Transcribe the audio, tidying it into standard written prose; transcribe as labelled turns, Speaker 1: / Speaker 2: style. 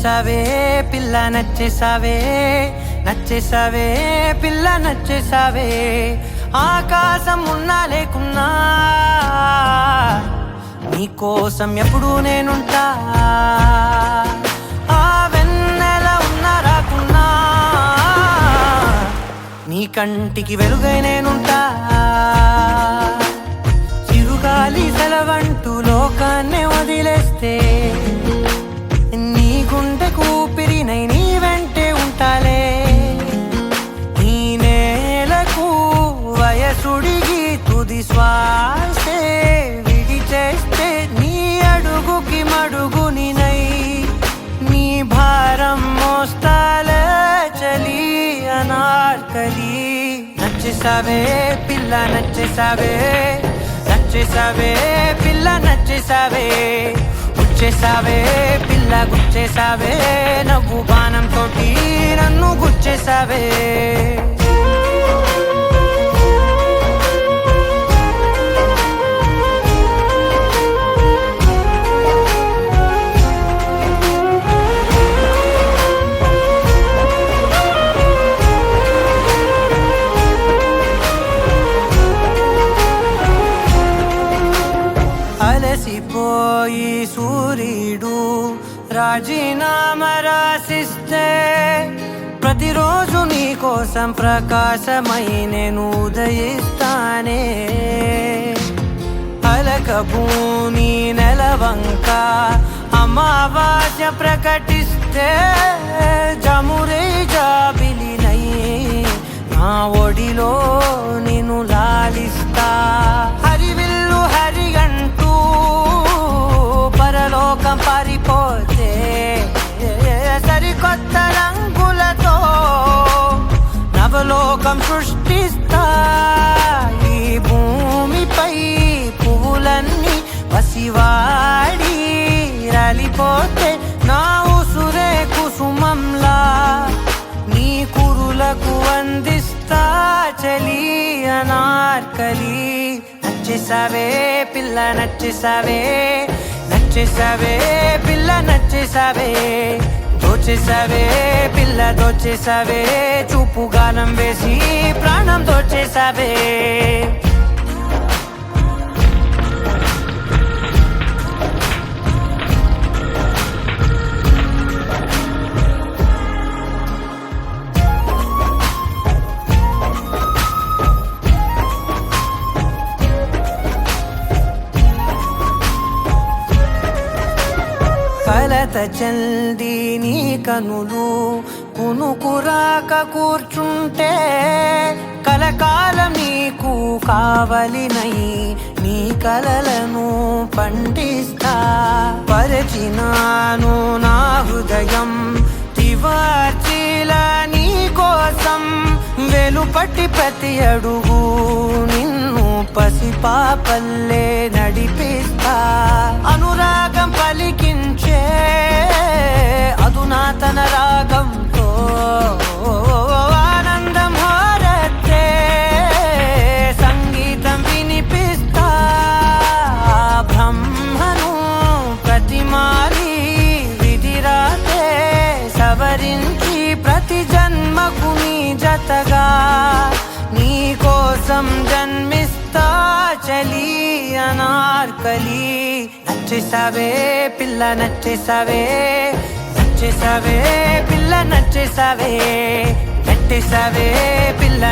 Speaker 1: నచ్చేసావే పిల్ల నచ్చేసావే, నచ్చేసావే పిల్ల నచ్చేసావే. ఆకాశం ఉన్నా లేకున్నా నీకోసం ఎప్పుడూ నేనుంటా. ఆ వెన్నెల ఉన్నా రాకున్నా నీ కంటికి వెలుగై నేనుంటా. చిరుగాలి సెలవంటూ లోకాన్నే వదిలేస్తే నీ గుండెకు ఊపిరినై నీ వెంటే ఉంటాలే. ఈ నేలకు వయసుడిగి తుది శ్వాసే విడిచేస్తే నీ అడుగుకి మడుగునినై నీ భారం మోస్తాలే చలి అనార్కలి. నచ్చేసావే పిల్ల నచ్చేసావే, నచ్చేసావే పిల్ల నచ్చేసావే. గుచ్చేసావే పిల్ల గుచ్చేసావే, నవ్వు బాణం తోటి నన్ను గుచ్చేసావే. అలసిపోయి సూర్యుడు రాజీనామా రాసిస్తే ప్రతిరోజు నీ కోసం ప్రకాశమై నేను ఉదయిస్తానే. అలక భూమి నెలవంక అమావాస్య ప్రకటిస్తే జమురే జాబిలినై నా ఒడిలో నిన్ను లాలిస్తా. హరివిల్లు హరిగంటూ పరలోకం పారిపోతే సరికొత్త రంగులతో నవలోకం సృష్టిస్తా. ఈ భూమిపై పువ్వులన్నీ పసివాడి రాలిపోతే నా ఉసురే కుసుమంలా నీ కురులకు వందిస్తా చలి అనార్కలి. నచ్చేసావే పిల్ల నచ్చేసావే, నచ్చేసావే పిల్ల నచ్చేసావే. దోచేసావే పిల్ల దోచేసావే, చూపు గానం వేసి ప్రాణం దోచేసావే. కలత చల్ది నీ కనులు కునుకురాక కూర్చుంటే కలకాలం నీకు కావలినై నీ కలలను పండిస్తా. పరిచినాను నా హృదయం తివార్చిలా నీ కోసం, వెలుపటి ప్రతి అడుగు నిన్ను పసిపాపల్లే నడిపిస్తా. అనురాగం పలికించే అధునాతన రాగంతో ఆనందం హారతే సంగీతం వినిపిస్తా. బ్రహ్మను ప్రతిమాలి విధిరాతే సవరించి ప్రతి జన్మకు నీ జతగా నీ కోసం జన్మిస్తా చలి అనార్కలి. నచ్చేసావే పిల్ల నచ్చేసావే, నచ్చేసావే పిల్ల నచ్చేసావే. నెట్టేసావే పిల్ల